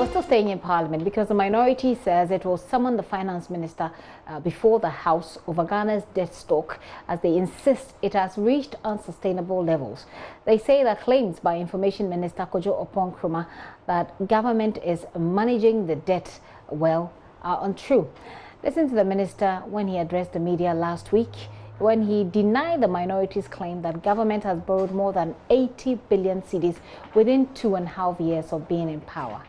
we're still staying in Parliament because the minority says it will summon the finance minister before the House over Ghana's debt stock as they insist it has reached unsustainable levels. They say that claims by Information Minister Kojo Oppong-Nkrumah that government is managing the debt well are untrue. Listen to the minister when he addressed the media last week, when he denied the minority's claim that government has borrowed more than 80 billion cedis within 2.5 years of being in power.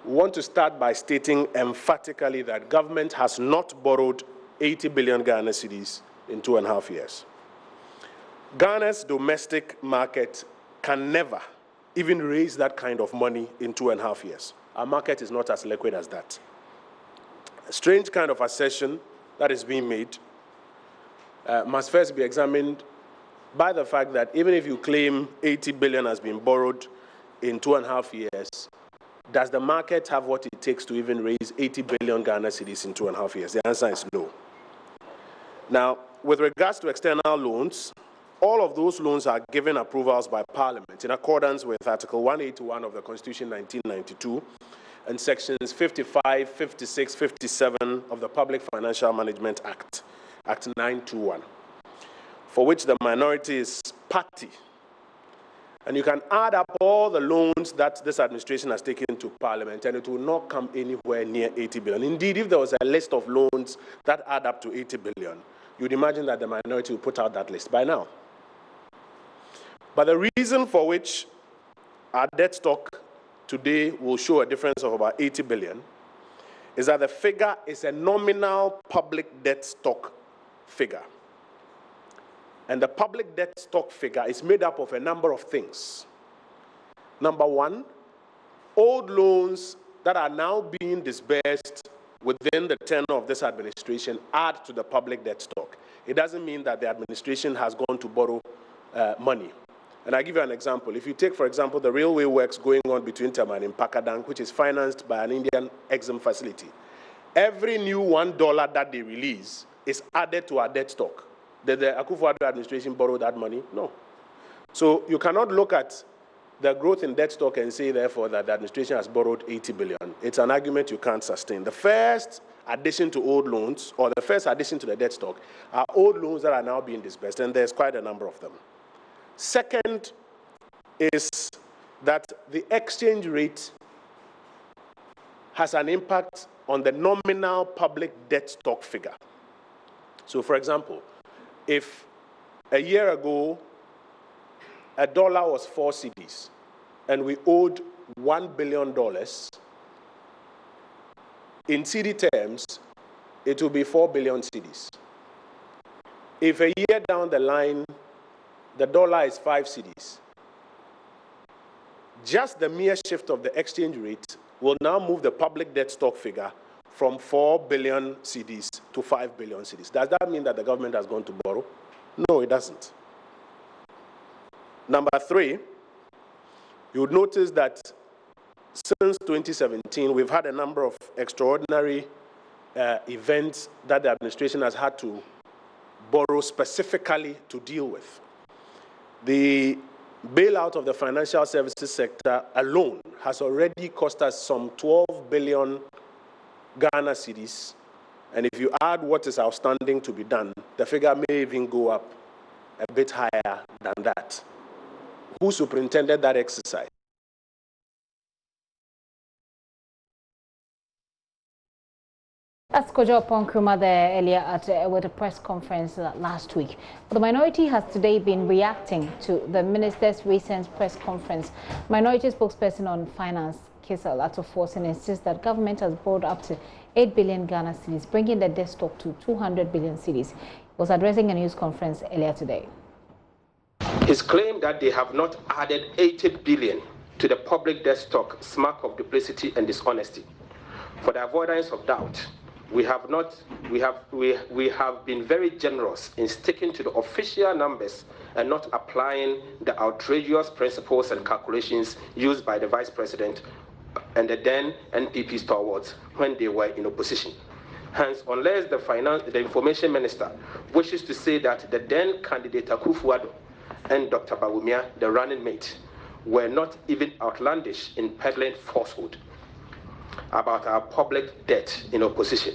We want to start by stating emphatically that government has not borrowed 80 billion Ghana cedis in 2.5 years. Ghana's domestic market can never even raise that kind of money in 2.5 years. Our market is not as liquid as that. A strange kind of assertion that is being made must first be examined by the fact that even if you claim 80 billion has been borrowed in 2.5 years, does the market have what it takes to even raise 80 billion Ghana cedis in 2.5 years? The answer is no. Now, with regards to external loans, all of those loans are given approvals by Parliament in accordance with Article 181 of the Constitution 1992 and Sections 55, 56, 57 of the Public Financial Management Act, Act 921, for which the minority is party. And you can add up all the loans that this administration has taken to Parliament, and it will not come anywhere near 80 billion. Indeed, if there was a list of loans that add up to 80 billion, you'd imagine that the minority would put out that list by now. But the reason for which our debt stock today will show a difference of about 80 billion is that the figure is a nominal public debt stock figure. And the public debt stock figure is made up of a number of things. Number one, old loans that are now being disbursed within the tenure of this administration add to the public debt stock. It doesn't mean that the administration has gone to borrow money. And I'll give you an example. If you take, for example, the railway works going on between Taman and Pakadang, which is financed by an Indian Exim facility, every new $1 that they release is added to our debt stock. Did the Akufo-Addo administration borrow that money? No. So you cannot look at the growth in debt stock and say, therefore, that the administration has borrowed 80 billion. It's an argument you can't sustain. The first addition to old loans, or the first addition to the debt stock, are old loans that are now being disbursed, and there's quite a number of them. Second is that the exchange rate has an impact on the nominal public debt stock figure. So, for example, if a year ago a dollar was 4 cedis and we owed $1 billion, in CD terms, it will be 4 billion cedis. If a year down the line, the dollar is 5 cedis, just the mere shift of the exchange rate will now move the public debt stock figure from 4 billion cedis to 5 billion cedis. Does that mean that the government has gone to borrow? No, it doesn't. Number three, you would notice that since 2017, we've had a number of extraordinary events that the administration has had to borrow specifically to deal with. The bailout of the financial services sector alone has already cost us some 12 billion Ghana cedis, and if you add what is outstanding to be done, the figure may even go up a bit higher than that. Who superintended that exercise? That's Kojo Oppong-Nkrumah there earlier with a press conference last week. But the minority has today been reacting to the minister's recent press conference. Minority spokesperson on finance, Kisa Latoforsen, insists that government has borrowed up to 8 billion Ghana cedis, bringing the debt stock to 200 billion cedis. He was addressing a news conference earlier today. His claim that they have not added 80 billion to the public debt stock smack of duplicity and dishonesty. For the avoidance of doubt, we have been very generous in sticking to the official numbers and not applying the outrageous principles and calculations used by the Vice President and the then NPP stalwarts when they were in opposition. Hence, unless the Information Minister wishes to say that the then candidate Akufo-Addo and Dr. Bawumia, the running mate, were not even outlandish in peddling falsehood about our public debt in opposition.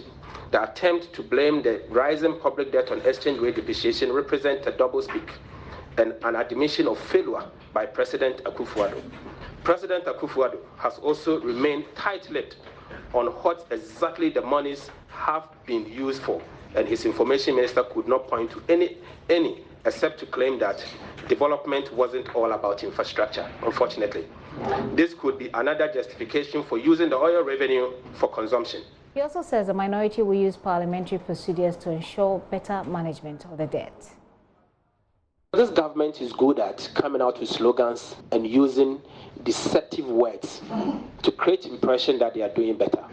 The attempt to blame the rising public debt on exchange rate depreciation represents a doublespeak and an admission of failure by President Akufo-Addo. President Akufo-Addo has also remained tight-lipped on what exactly the monies have been used for, and his information minister could not point to any except to claim that development wasn't all about infrastructure, unfortunately. This could be another justification for using the oil revenue for consumption. He also says the minority will use parliamentary procedures to ensure better management of the debt. This government is good at coming out with slogans and using deceptive words to create impression that they are doing better,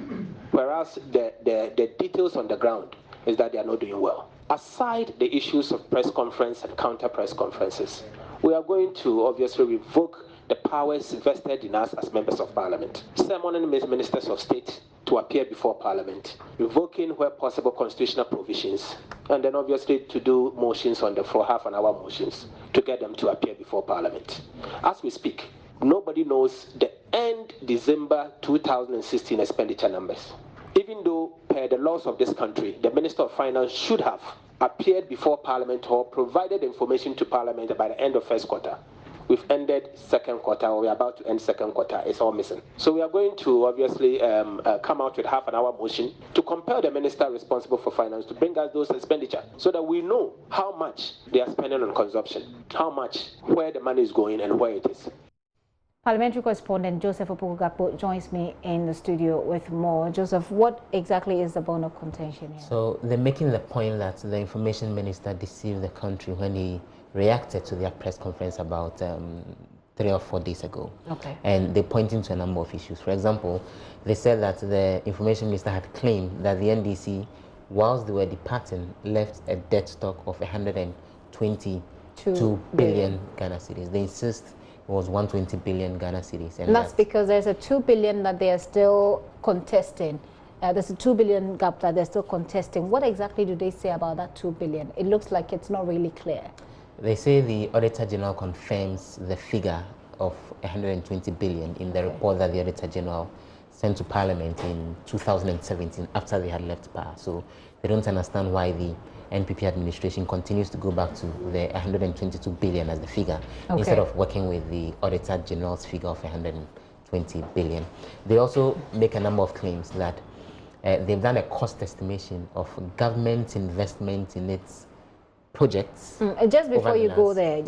whereas the details on the ground is that they are not doing well. Aside the issues of press conference and counter press conferences, we are going to obviously revoke the powers vested in us as members of parliament, summoning ministers of state to appear before parliament, revoking where possible constitutional provisions, and then obviously to do motions on the floor, half-an-hour motions, to get them to appear before parliament. As we speak, nobody knows the end December 2016 expenditure numbers. Even though, per the laws of this country, the Minister of Finance should have appeared before Parliament or provided information to Parliament by the end of first quarter. We've ended second quarter, or we're about to end second quarter. It's all missing. So we are going to obviously come out with half-an-hour motion to compel the minister responsible for finance to bring us those expenditure so that we know how much they are spending on consumption, how much, where the money is going and where it is. Parliamentary correspondent Joseph Opoku-Gakpo joins me in the studio with more. Joseph, what exactly is the bone of contention here? So they're making the point that the information minister deceived the country when he reacted to their press conference about 3 or 4 days ago. Okay. And they're pointing to a number of issues. For example, they said that the information minister had claimed that the NDC, whilst they were departing, left a debt stock of 122 billion Ghana cedis. They insist it was 120 billion Ghana cedis. And that's because there's a 2 billion that they are still contesting. There's a 2 billion gap that they're still contesting. What exactly do they say about that 2 billion? It looks like it's not really clear. They say the Auditor General confirms the figure of 120 billion in the report that the Auditor General sent to Parliament in 2017 after they had left power. So they don't understand why the NPP administration continues to go back to the 122 billion as the figure instead of working with the Auditor General's figure of 120 billion. They also make a number of claims that they've done a cost estimation of government investment in its projects. Just before you go there,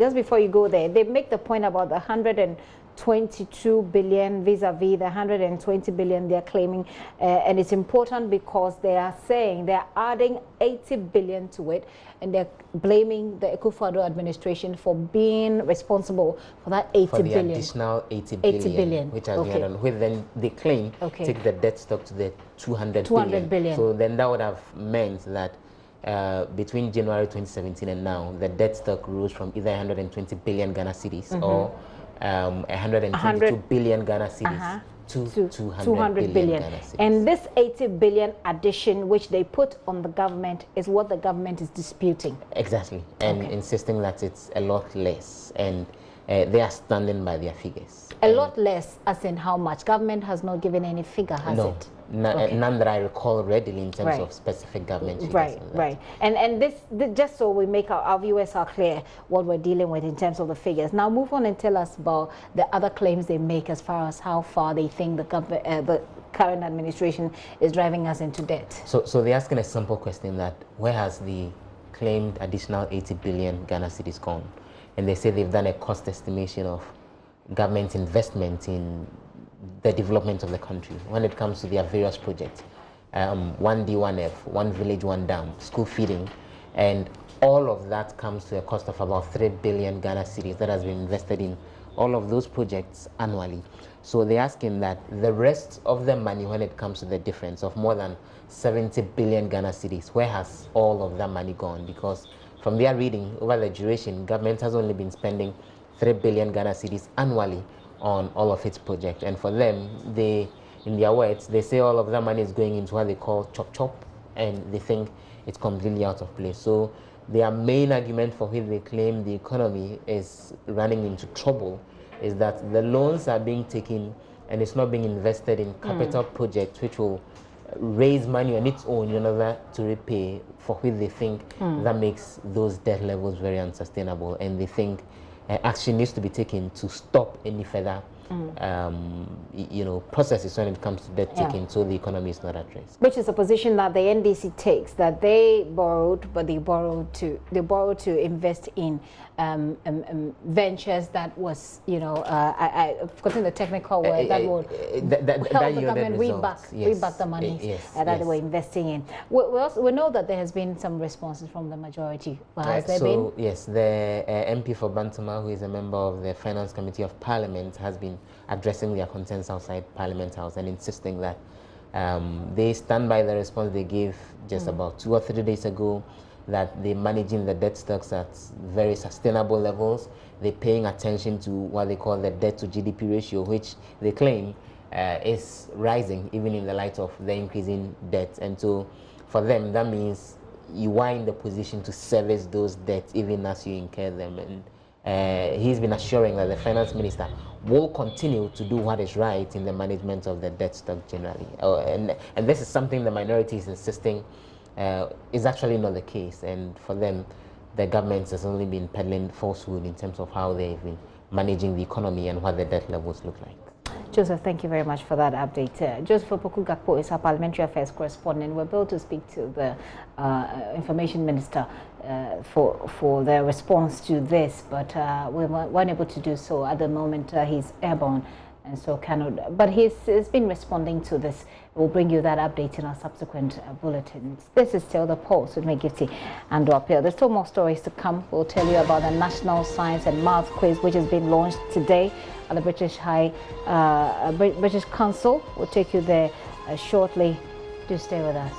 they make the point about the 122 billion vis-a-vis the 120 billion they're claiming, and it's important because they are saying they're adding 80 billion to it, and they're blaming the Akufo-Addo administration for being responsible for that 80 for the billion. Additional 80 billion, which has been added on, which then they claim take the debt stock to the 200 billion. So then that would have meant that between January 2017 and now, the debt stock rose from either 120 billion Ghana cedis or 122 billion Ghana cedis to 200 billion Ghana cedis. And this 80 billion addition, which they put on the government, is what the government is disputing. Exactly, and insisting that it's a lot less, and they are standing by their figures. A lot less, as in how much? Government has not given any figure, has it? None that I recall readily in terms of specific government figures. Right. And this, just so we make our viewers are clear what we're dealing with in terms of the figures. Now move on and tell us about the other claims they make as far as how far they think the current administration is driving us into debt. So they're asking a simple question that where has the claimed additional 80 billion Ghana cedis gone? And they say they've done a cost estimation of government investment in the development of the country when it comes to their various projects. 1D, 1F, one village, one dam, school feeding, and all of that comes to a cost of about 3 billion Ghana cedis that has been invested in all of those projects annually. So they're asking that the rest of the money, when it comes to the difference of more than 70 billion Ghana cedis, where has all of that money gone? Because from their reading, over the duration, government has only been spending 3 billion Ghana cedis annually on all of its projects. And for them, they, in their words, they say all of that money is going into what they call chop-chop, and they think it's completely out of place. So their main argument for which they claim the economy is running into trouble is that the loans are being taken and it's not being invested in capital projects which will raise money on its own in order to repay, for which they think that makes those debt levels very unsustainable, and they think action needs to be taken to stop any further processes when it comes to debt taking, so the economy is not at risk. Which is a position that the NDC takes, that they borrowed, but they borrowed to invest in ventures that was, I've forgotten the technical word, that would help the government reback the money that they were investing in. We know that there has been some responses from the majority. Has there been? Yes, the MP for Bantama, who is a member of the Finance Committee of Parliament, has been addressing their concerns outside Parliament House and insisting that they stand by the response they gave just about 2 or 3 days ago, that they're managing the debt stocks at very sustainable levels. They're paying attention to what they call the debt to GDP ratio, which they claim is rising even in the light of the increasing debt. And so for them, that means you are in the position to service those debts even as you incur them. And he's been assuring that the finance minister will continue to do what is right in the management of the debt stock generally. And this is something the minority is insisting is actually not the case. And for them, the government has only been peddling falsehood in terms of how they've been managing the economy and what the debt levels look like. Joseph, thank you very much for that update. Joseph Opoku Gakpo is our parliamentary affairs correspondent. We're able to speak to the information minister for their response to this, but we weren't able to do so at the moment. He's airborne, and so cannot. But he's been responding to this. We'll bring you that update in our subsequent bulletins. This is still The Pulse with Megifty and Dwapil. There's still more stories to come. We'll tell you about the National Science and Maths Quiz, which has been launched today at the British Council. We'll take you there shortly. Do stay with us.